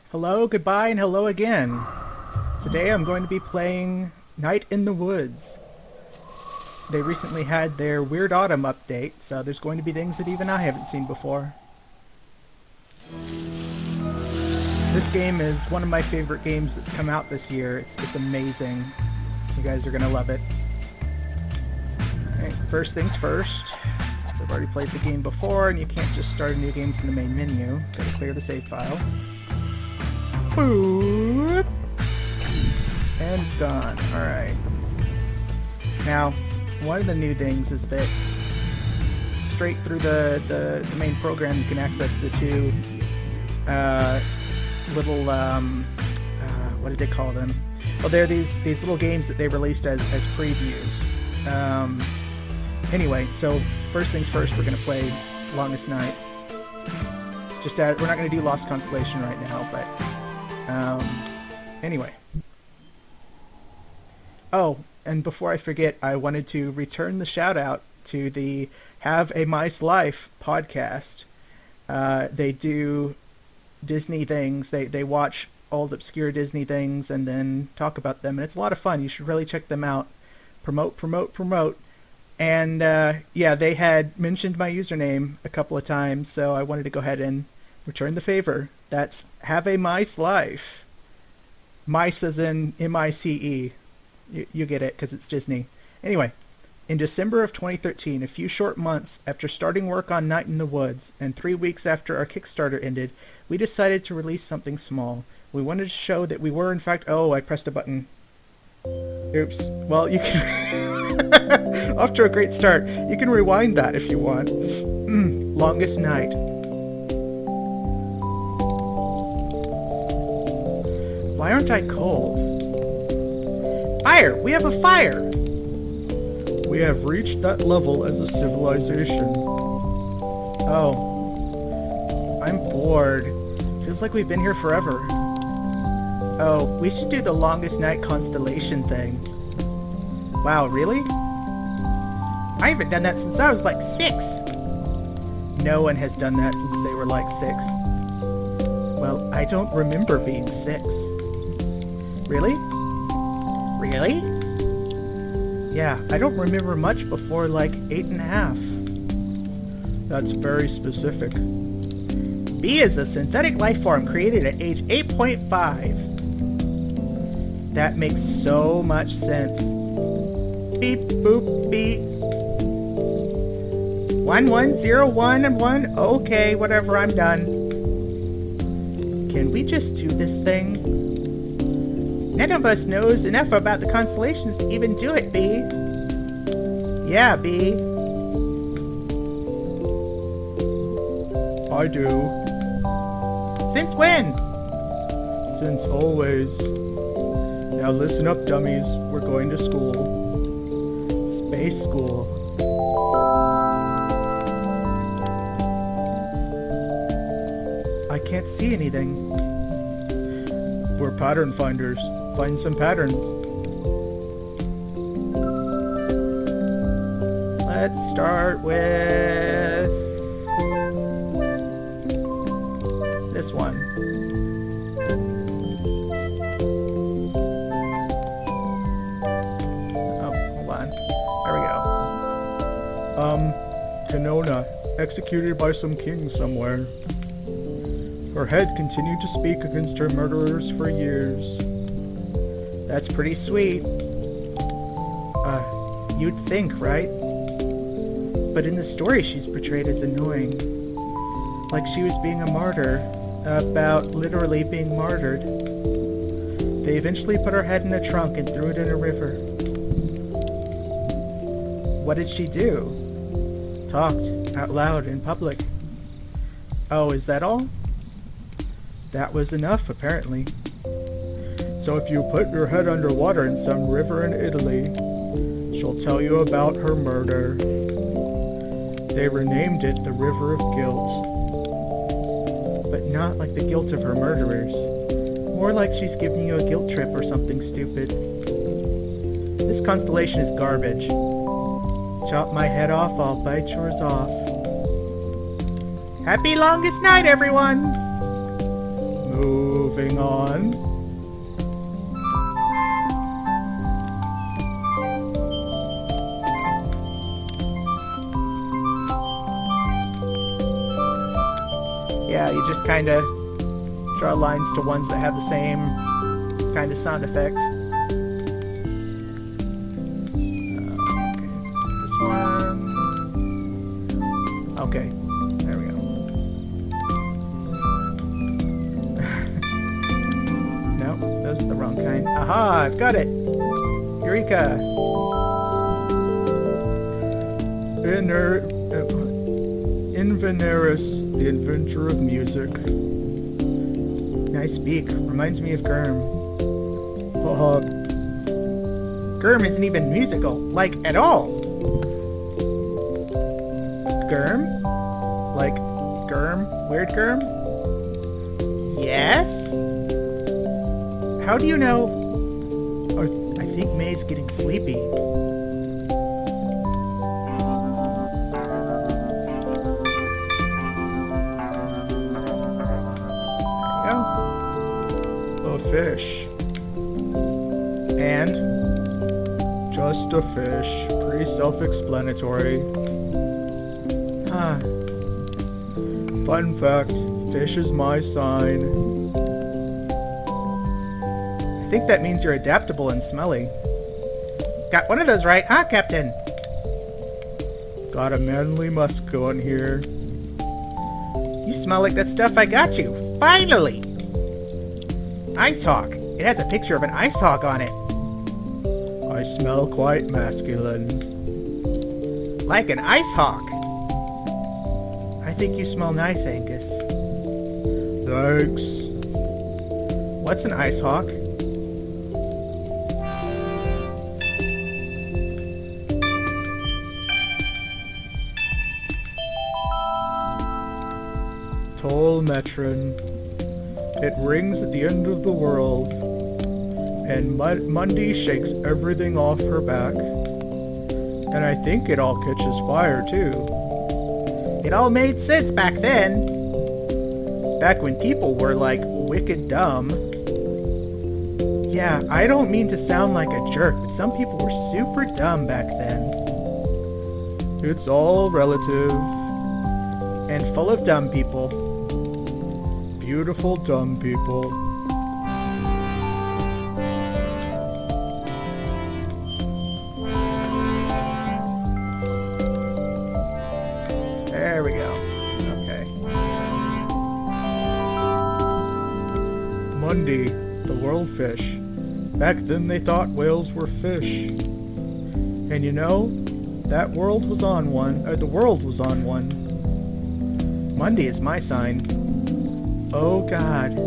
Hello, goodbye, and hello again. Today I'm going to be playing Night in the Woods. They recently had their Weird Autumn update, so there's going to be things that even I haven't seen before. This game is one of my favorite games that's come out this year. It's amazing. You guys are going to love it. Alright, first things first. Since I've already played the game before, and you can't just start a new game from the main menu, gotta clear the save file. Boop. And it's gone. Alright. Now, one of the new things is that straight through the main program you can access the two little, what did they call them? Well, they're these little games that they released as previews. Anyway, so first things first, we're going to play Longest Night. We're not going to do Lost Constellation right now, but anyway. Oh, and before I forget, I wanted to return the shout out to the Have a Mice Life podcast. They do Disney things. They watch old obscure Disney things and then talk about them, and it's a lot of fun. You should really check them out. Promote. And yeah, they had mentioned my username a couple of times, so I wanted to go ahead and return the favor. That's Have a Mice Life. Mice as in M-I-C-E. You get it, because it's Disney. Anyway, in December of 2013, a few short months after starting work on Night in the Woods, and 3 weeks after our Kickstarter ended, we decided to release something small. We wanted to show that we were, in fact... Oh, I pressed a button. Oops. Well, you can... Off to a great start. You can rewind that if you want. Longest Night. Why aren't I cold? Fire! We have a fire! We have reached that level as a civilization. Oh. I'm bored. Feels like we've been here forever. Oh, we should do the Longest Night constellation thing. Wow, really? I haven't done that since I was like 6. No one has done that since they were like 6. Well, I don't remember being 6. Really? Really? Yeah, I don't remember much before like 8.5. That's very specific. B is a synthetic life form created at age 8.5. That makes so much sense. Beep, boop, beep. 1101 and 1. Okay, whatever, I'm done. Can we just do this thing? None of us knows enough about the constellations to even do it, B. Yeah, B. I do. Since when? Since always. Now listen up, dummies. We're going to school. Space school. I can't see anything. We're pattern finders. Find some patterns. Let's start with this one. Oh, hold on. There we go. Canona, executed by some king somewhere. Her head continued to speak against her murderers for years. That's pretty sweet. You'd think, right? But in the story she's portrayed as annoying. Like she was being a martyr. About literally being martyred. They eventually put her head in a trunk and threw it in a river. What did she do? Talked out loud in public. Oh, is that all? That was enough, apparently. So if you put your head underwater in some river in Italy, she'll tell you about her murder. They renamed it the River of Guilt. But not like the guilt of her murderers. More like she's giving you a guilt trip or something stupid. This constellation is garbage. Chop my head off, I'll bite yours off. Happy longest night, everyone! Moving on. Yeah, you just kind of draw lines to ones that have the same kind of sound effect. This one. Okay, there we go. No, those are the wrong kind. Aha, I've got it! Eureka! Inveneris, the inventor of music. Nice beak. Reminds me of Germ. Germ isn't even musical, like, at all. Germ? Like, Germ? Weird Germ? Yes? How do you know? Oh, I think Mae's getting sleepy. Fish. And just a fish. Pretty self-explanatory. Huh. Fun fact, fish is my sign. I think that means you're adaptable and smelly. Got one of those right, huh, Captain? Got a manly musk on here. You smell like that stuff I got you. Finally! Ice hawk. It has a picture of an ice hawk on it. I smell quite masculine. Like an ice hawk. I think you smell nice, Angus. Thanks. What's an ice hawk? Toll Metron. It rings at the end of the world, and Mundy shakes everything off her back. And I think it all catches fire, too. It all made sense back then. Back when people were, like, wicked dumb. Yeah, I don't mean to sound like a jerk, but some people were super dumb back then. It's all relative. And full of dumb people. Beautiful dumb people. There we go. Okay. Mundy, the world fish. Back then they thought whales were fish. And you know, that world was on one, the world was on one. Mundy is my sign. Oh God.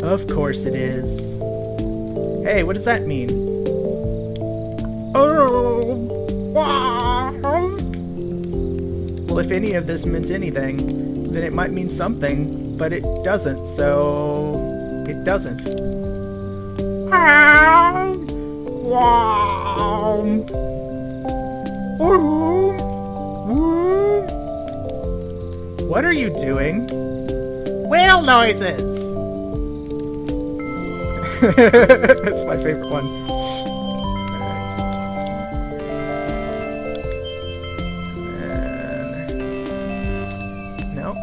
Of course it is. Hey, what does that mean? Oh, wow. Well, if any of this meant anything, then it might mean something, but it doesn't, so it doesn't. Wow. What are you doing? Whale noises! That's my favorite one. No.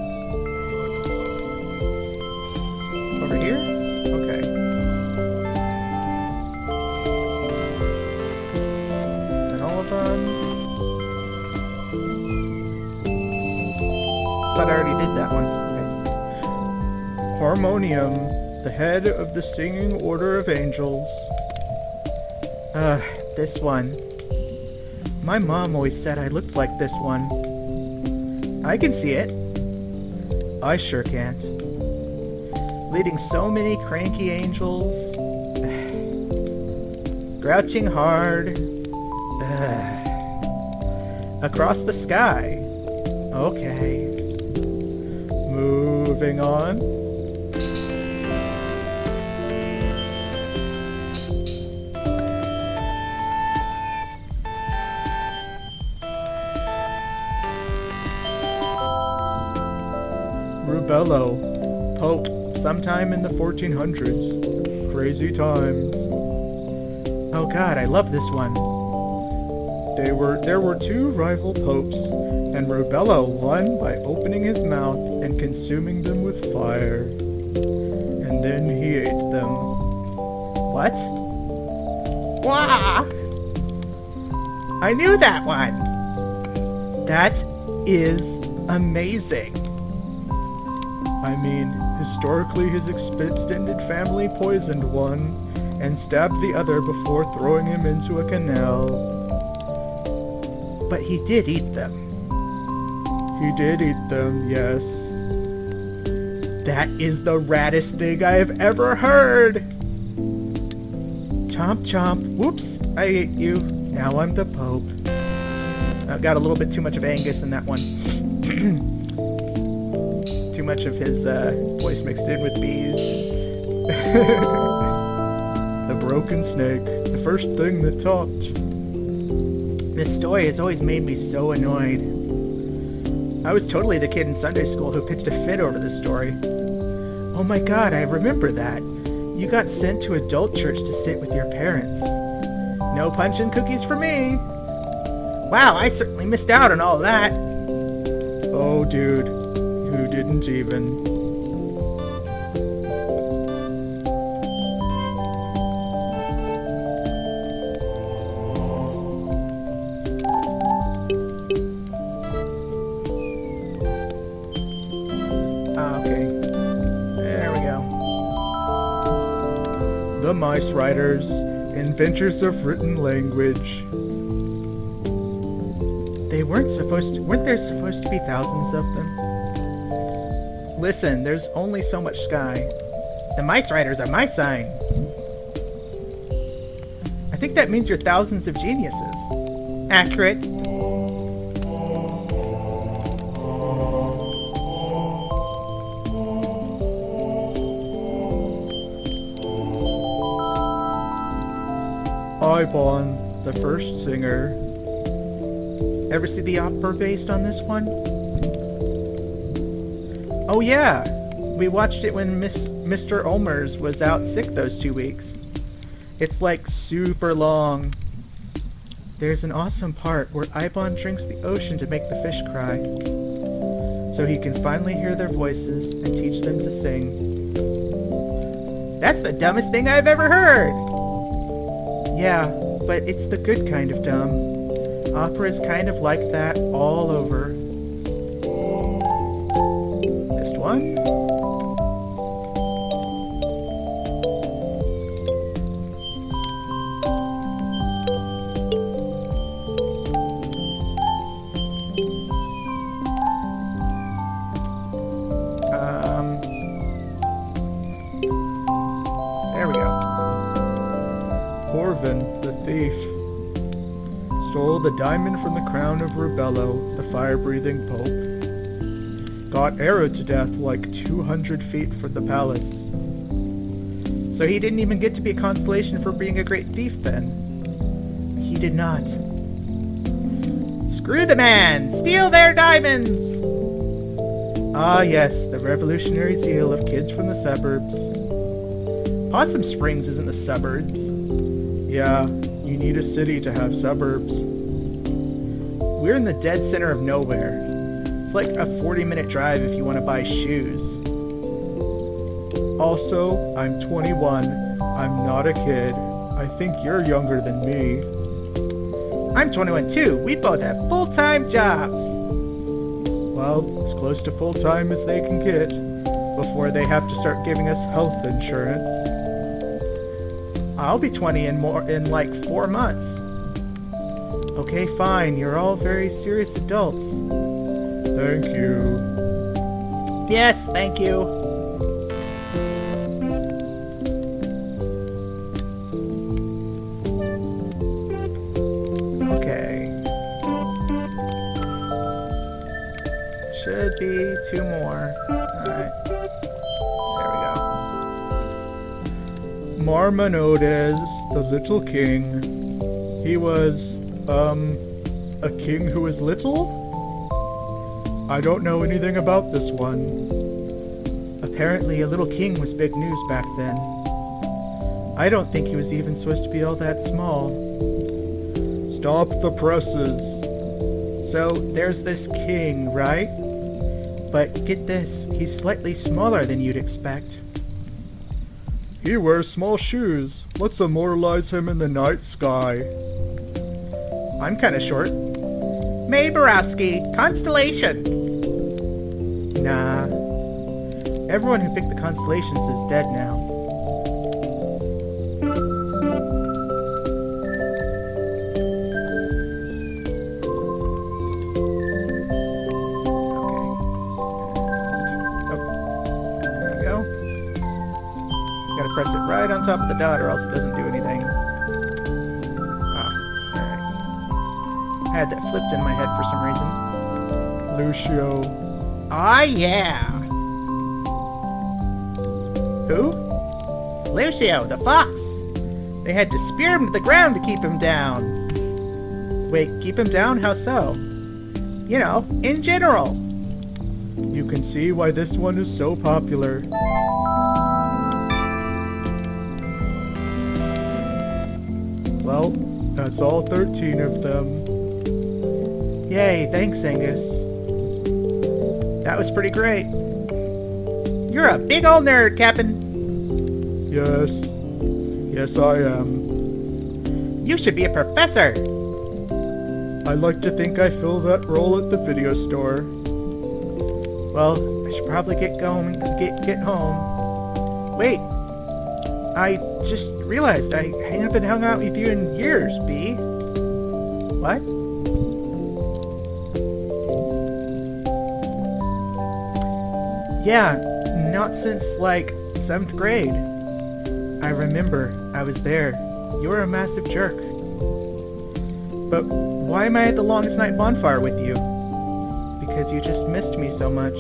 Over here? Okay. And all of them. Thought I already did that one. Harmonium, the head of the singing order of angels. This one. My mom always said I looked like this one. I can see it. I sure can't. Leading so many cranky angels. Grouching hard. Across the sky. Okay. Moving on. Rubello, Pope, sometime in the 1400s. Crazy times. Oh god, I love this one. There were two rival popes, and Rubello won by opening his mouth and consuming them with fire. And then he ate them. What? Wah! I knew that one! That is amazing. I mean, historically his extended family poisoned one and stabbed the other before throwing him into a canal. But he did eat them. He did eat them, yes. That is the raddest thing I have ever heard! Chomp chomp. Whoops, I ate you. Now I'm the Pope. I've got a little bit too much of Angus in that one. Too much of his voice mixed in with bees. The broken snake. The first thing that talked. This story has always made me so annoyed. I was totally the kid in Sunday school who pitched a fit over this story. Oh my god, I remember that. You got sent to adult church to sit with your parents. No punch and cookies for me. Wow, I certainly missed out on all that. Oh dude, who didn't even? The Mice Writers, inventors of written language. Weren't there supposed to be thousands of them? Listen, there's only so much sky. The Mice Writers are my sign. I think that means you're thousands of geniuses. Accurate. Ibon, the first singer. Ever see the opera based on this one? Oh yeah, we watched it when Mr. Olmers was out sick those 2 weeks. It's like super long. There's an awesome part where Ibon drinks the ocean to make the fish cry, so he can finally hear their voices and teach them to sing. That's the dumbest thing I've ever heard! Yeah, but it's the good kind of dumb. Opera is kind of like that all over. Missed one? There we go. Corvin, the thief, stole the diamond from the crown of Rubello, the fire-breathing Pope. Got arrowed to death like 200 feet from the palace. So he didn't even get to be a constellation for being a great thief then. He did not. Screw the man! Steal their diamonds! Ah yes, the revolutionary zeal of kids from the suburbs. Possum Springs isn't the suburbs. Yeah, you need a city to have suburbs. We're in the dead center of nowhere. It's like a 40-minute drive if you want to buy shoes. Also, I'm 21. I'm not a kid. I think you're younger than me. I'm 21 too. We both have full-time jobs. Well, as close to full-time as they can get before they have to start giving us health insurance. I'll be 20 in like 4 months. Okay, fine. You're all very serious adults. Thank you. Yes, thank you. Okay. Should be 2 more. Alright. There we go. Marmonodes, the little king. He was, a king who was little? I don't know anything about this one. Apparently a little king was big news back then. I don't think he was even supposed to be all that small. Stop the presses. So there's this king, right? But get this, he's slightly smaller than you'd expect. He wears small shoes. Let's immortalize him in the night sky. I'm kinda short. Mae Borowski, Constellation. Nah. Everyone who picked the constellations is dead now. Press it right on top of the dot or else it doesn't do anything. Alright. I had that flipped in my head for some reason. Lucio. Ah, yeah! Who? Lucio, the fox! They had to spear him to the ground to keep him down. Wait, keep him down? How so? You know, in general. You can see why this one is so popular. Well, that's all 13 of them. Yay, thanks, Angus. That was pretty great. You're a big old nerd, Captain. Yes. Yes, I am. You should be a professor. I like to think I fill that role at the video store. Well, I should probably get going, get home. Wait. I just realized I haven't hung out with you in years, B. What? Yeah, not since, like, 7th grade. I remember, I was there. You were a massive jerk. But why am I at the longest night bonfire with you? Because you just missed me so much.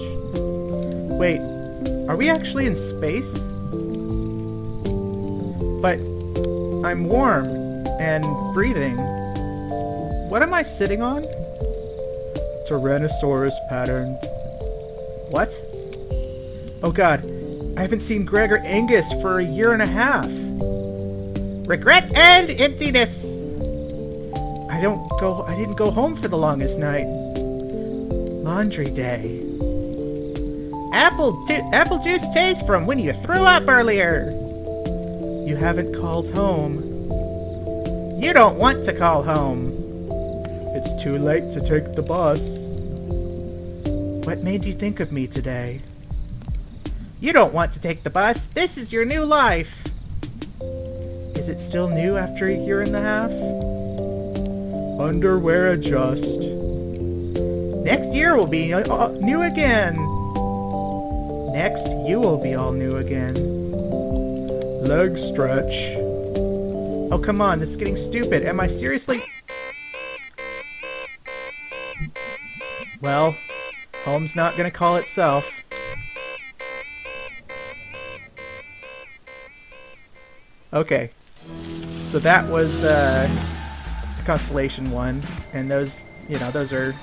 Wait, are we actually in space? But I'm warm and breathing. What am I sitting on? Tyrannosaurus pattern. What? Oh god, I haven't seen Greg or Angus for a year and a half. Regret and emptiness. I didn't go home for the longest night. Laundry day. Apple juice taste from when you threw up earlier. You haven't called home. You don't want to call home. It's too late to take the bus. What made you think of me today? You don't want to take the bus. This is your new life. Is it still new after a year and a half? Underwear adjust. Next year will be new again. Next, you will be all new again. Leg stretch. Oh, come on, this is getting stupid. Am I seriously... Well, home's not gonna call itself. Okay. So that was, the Constellation one. And those, you know, those are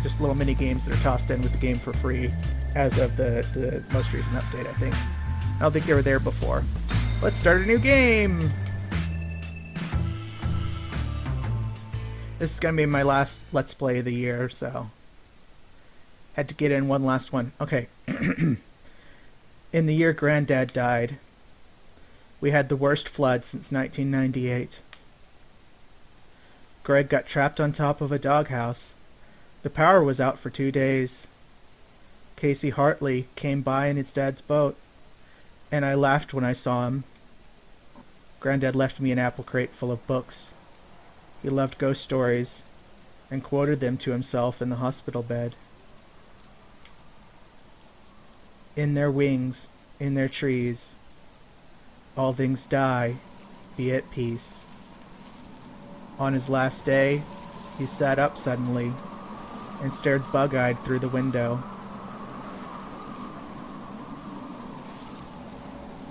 just little mini games that are tossed in with the game for free as of the most recent update, I think. I don't think they were there before. Let's start a new game! This is gonna be my last Let's Play of the year, so... Had to get in one last one. Okay. In the year Granddad died, we had the worst flood since 1998. Greg got trapped on top of a doghouse. The power was out for 2 days. Casey Hartley came by in his dad's boat, and I laughed when I saw him. Granddad left me an apple crate full of books. He loved ghost stories, and quoted them to himself in the hospital bed. In their wings, in their trees, all things die, be at peace. On his last day, he sat up suddenly, and stared bug-eyed through the window.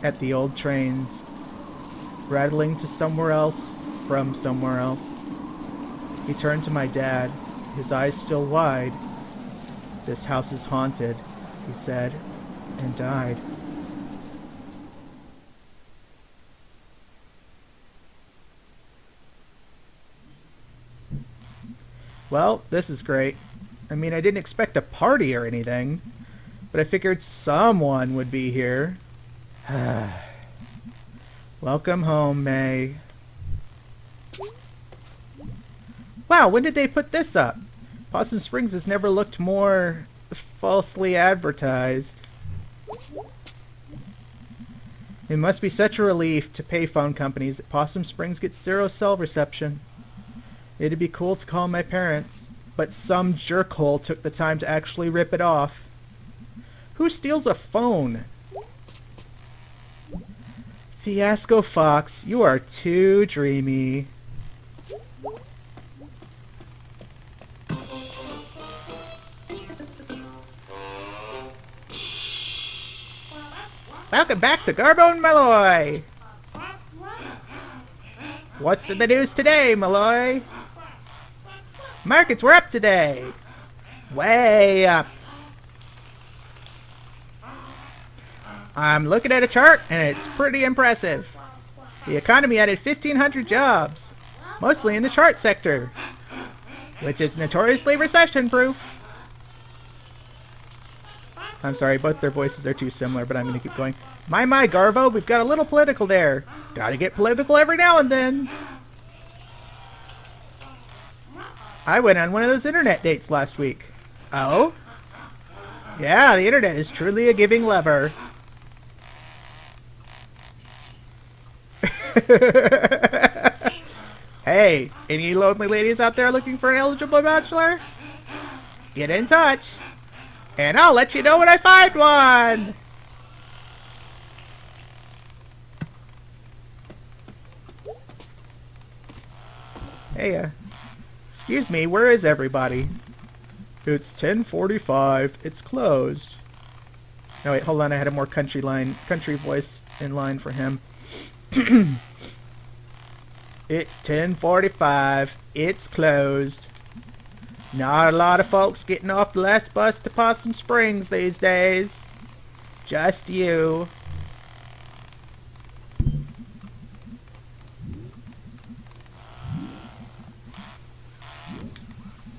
At the old trains, rattling to somewhere else, from somewhere else. He turned to my dad, his eyes still wide. "This house is haunted," he said. and died. Well, this is great. I mean, I didn't expect a party or anything, but I figured someone would be here. Welcome home, Mae. Wow, when did they put this up? Possum Springs has never looked more falsely advertised. It must be such a relief to payphone companies that Possum Springs gets 0 cell reception. It'd be cool to call my parents, but some jerkhole took the time to actually rip it off. Who steals a phone? Fiasco Fox, you are too dreamy. Welcome back to Garbo and Malloy! What's in the news today, Malloy? Markets were up today! Way up! I'm looking at a chart and it's pretty impressive. The economy added 1,500 jobs, mostly in the chart sector, which is notoriously recession-proof. I'm sorry, both their voices are too similar, but I'm going to keep going. My, Garvo, we've got a little political there. Gotta get political every now and then. I went on one of those internet dates last week. Oh? Yeah, the internet is truly a giving lever. Hey, any lonely ladies out there looking for an eligible bachelor? Get in touch, and I'll let you know when I find one! Hey, excuse me, where is everybody? It's 10:45. It's closed. No, wait, hold on. I had a more country voice in line for him. It's 10:45. It's closed. Not a lot of folks getting off the last bus to Possum Springs these days. Just you.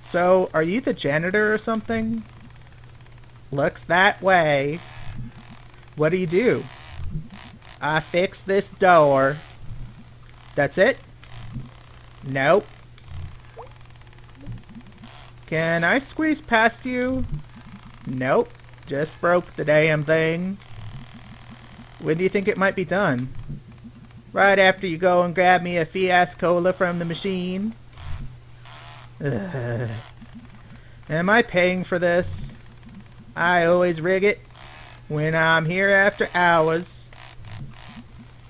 So, are you the janitor or something? Looks that way. What do you do? I fix this door. That's it? Nope. Can I squeeze past you? Nope. Just broke the damn thing. When do you think it might be done? Right after you go and grab me a Fiascola from the machine. Ugh. Am I paying for this? I always rig it when I'm here after hours.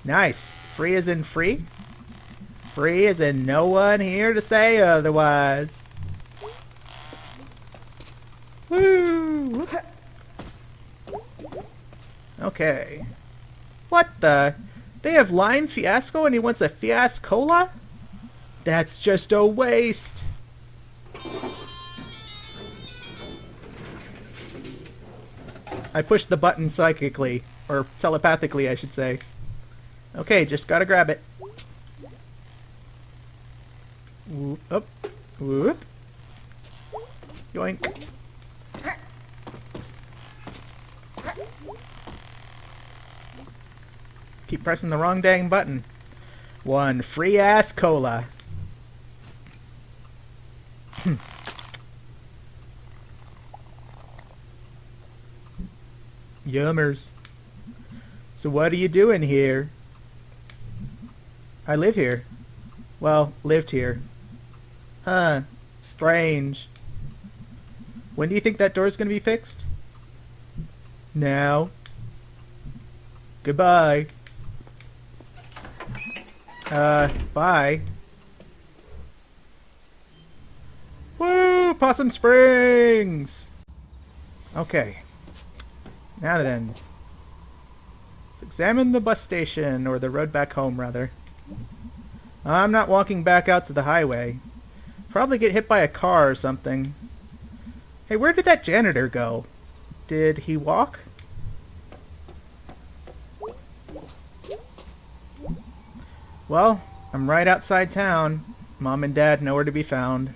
Nice. Free as in free? Free as in no one here to say otherwise. Woo! Okay. What the? They have lime fiasco and he wants a fiascola? That's just a waste. I pushed the button psychically, or telepathically I should say. Okay, just gotta grab it. Whoop, up, whoop. Yoink. Keep pressing the wrong dang button. One free ass cola. Yummers. So what are you doing here? I live here. Well, lived here. Huh. Strange. When do you think that door's gonna be fixed? Now. Goodbye. Bye. Woo! Possum Springs! Okay. Now then. Let's examine the bus station, or the road back home, rather. I'm not walking back out to the highway. Probably get hit by a car or something. Hey, where did that janitor go? Did he walk? Well, I'm right outside town. Mom and Dad nowhere to be found.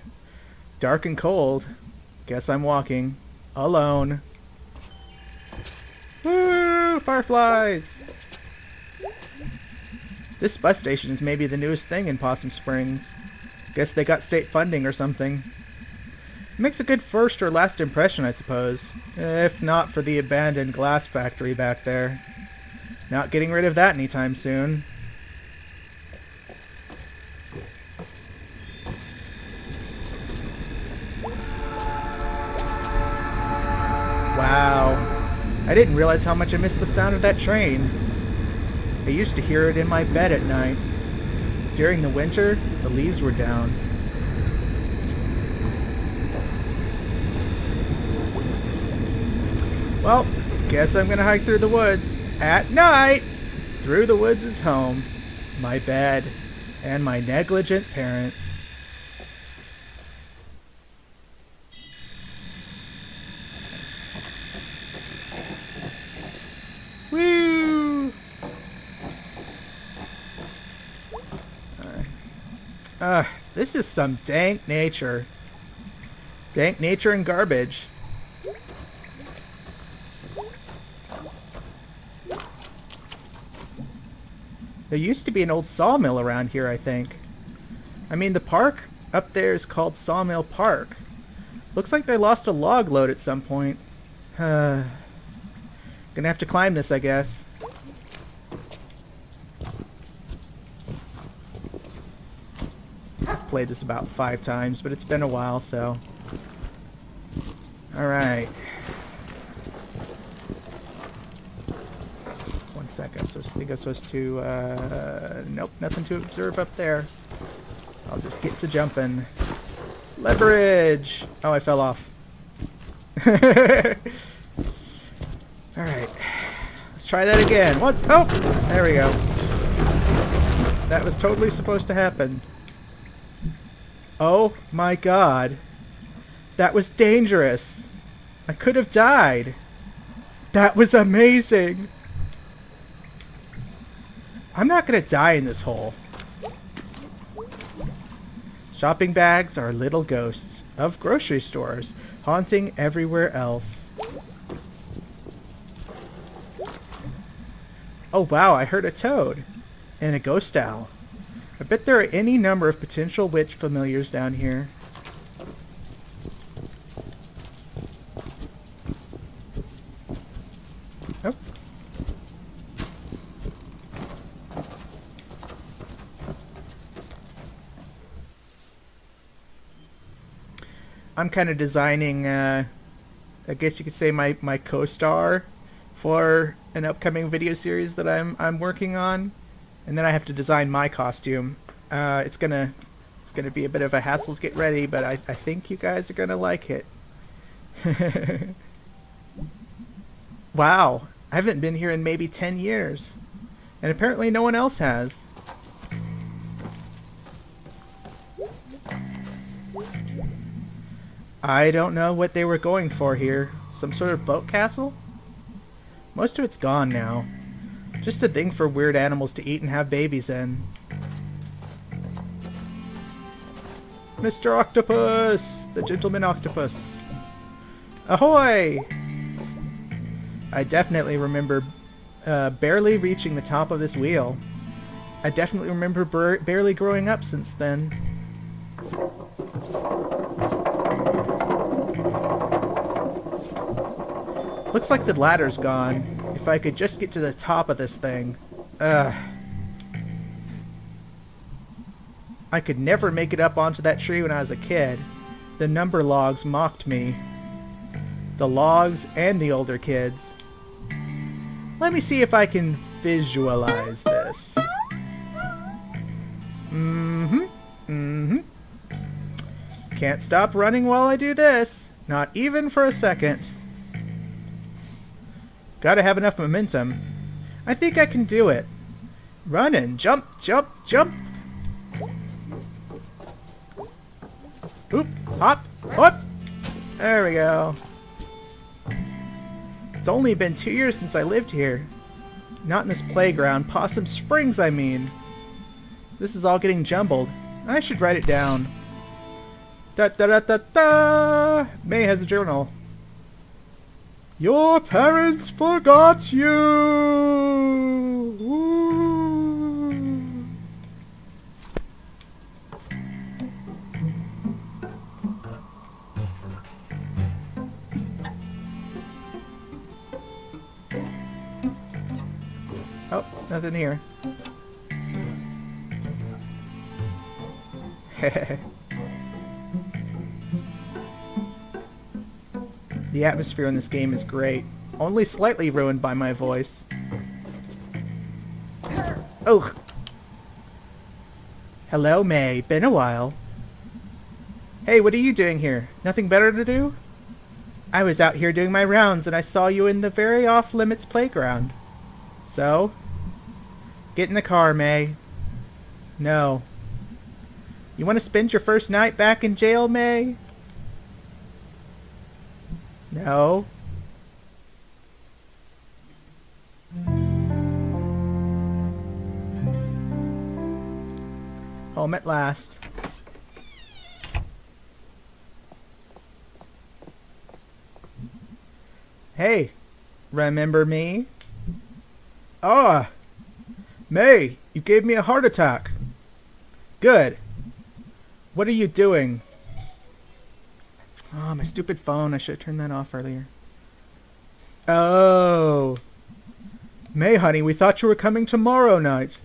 Dark and cold. Guess I'm walking. Alone. Woo! Fireflies! This bus station is maybe the newest thing in Possum Springs. Guess they got state funding or something. Makes a good first or last impression, I suppose. If not for the abandoned glass factory back there. Not getting rid of that anytime soon. Wow. I didn't realize how much I missed the sound of that train. I used to hear it in my bed at night. During the winter, the leaves were down. Well, guess I'm gonna hike through the woods. At night! Through the woods is home. My bed. And my negligent parents. Woo! This is some dank nature. Dank nature and garbage. There used to be an old sawmill around here, I think. I mean, the park up there is called Sawmill Park. Looks like they lost a log load at some point. Gonna have to climb this, I guess. Played this about 5 times, but it's been a while, so... Alright. 1 second. I think I'm supposed to... Nope, nothing to observe up there. I'll just get to jumping. Leverage! Oh, I fell off. Alright. Let's try that again. Once. Oh! There we go. That was totally supposed to happen. Oh my god. That was dangerous. I could have died. That was amazing. I'm not gonna die in this hole. Shopping bags are little ghosts of grocery stores, haunting everywhere else. Oh wow, I heard a toad. And a ghost owl. I bet there are any number of potential witch familiars down here. Oh. I'm kind of designing, I guess you could say my co-star for an upcoming video series that I'm working on. And then I have to design my costume. It's gonna be a bit of a hassle to get ready, but I think you guys are gonna like it. Wow, I haven't been here in maybe 10 years. And apparently no one else has. I don't know what they were going for here. Some sort of boat castle? Most of it's gone now. Just a thing for weird animals to eat and have babies in. Mr. Octopus! The Gentleman Octopus. Ahoy! I definitely remember barely reaching the top of this wheel. I definitely remember barely growing up since then. Looks like the ladder's gone. If I could just get to the top of this thing. I could never make it up onto that tree when I was a kid. The number logs mocked me. The logs and the older kids. Let me see if I can visualize this. Can't stop running while I do this. Not even for a second. Gotta have enough momentum. I think I can do it. Run and jump, jump, jump. Oop, hop, hop. There we go. It's only been 2 years since I lived here. Not in this playground. Possum Springs, I mean. This is all getting jumbled. I should write it down. Da da da da da! Mae has a journal. Your parents forgot you! Woo. Oh, nothing here. The atmosphere in this game is great, only slightly ruined by my voice. Oh! Hello, Mae. Been a while. Hey, what are you doing here? Nothing better to do? I was out here doing my rounds and I saw you in the very off-limits playground. So? Get in the car, Mae. No. You want to spend your first night back in jail, Mae? No. Home at last. Hey, remember me? Ah, Mae, you gave me a heart attack. Good. What are you doing? Oh, my stupid phone. I should have turned that off earlier. Oh. Mae, honey, we thought you were coming tomorrow night.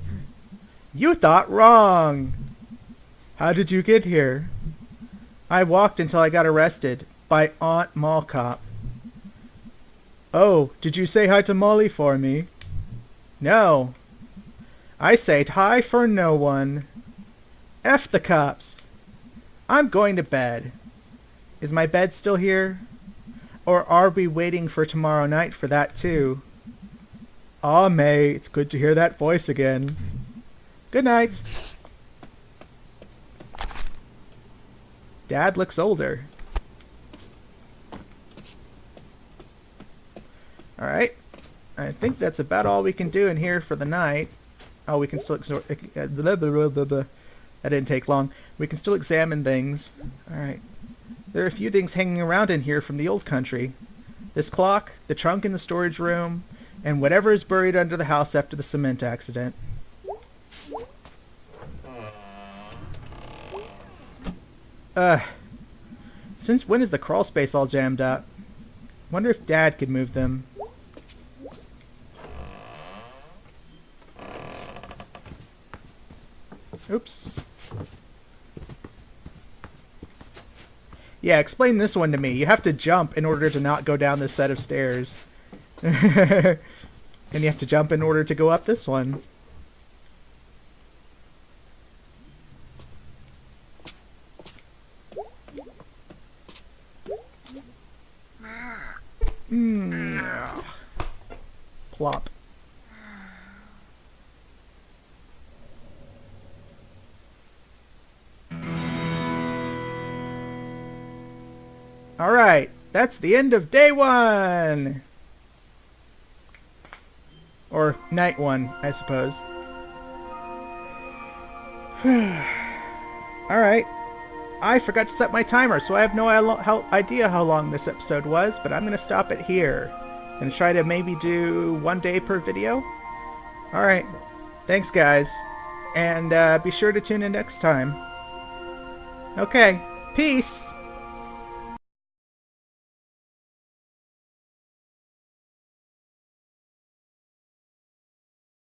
You thought wrong. How did you get here? I walked until I got arrested by Aunt Mall Cop. Oh, did you say hi to Molly for me? No. I said hi for no one. F the cops. I'm going to bed. Is my bed still here? Or are we waiting for tomorrow night for that too? Aw, Mae, it's good to hear that voice again. Good night. Dad looks older. Alright. I think that's about all we can do in here for the night. Oh, we can still... That didn't take long. We can still examine things. Alright. There are a few things hanging around in here from the old country. This clock, the trunk in the storage room, and whatever is buried under the house after the cement accident. Since when is the crawl space all jammed up? Wonder if Dad could move them. Oops. Yeah, explain this one to me. You have to jump in order to not go down this set of stairs. And you have to jump in order to go up this one. Plop. Alright, that's the end of day one! Or night one, I suppose. Alright. I forgot to set my timer, so I have no idea how long this episode was, but I'm going to stop it here. And try to maybe do 1 day per video? Alright. Thanks, guys. And be sure to tune in next time. Okay. Peace!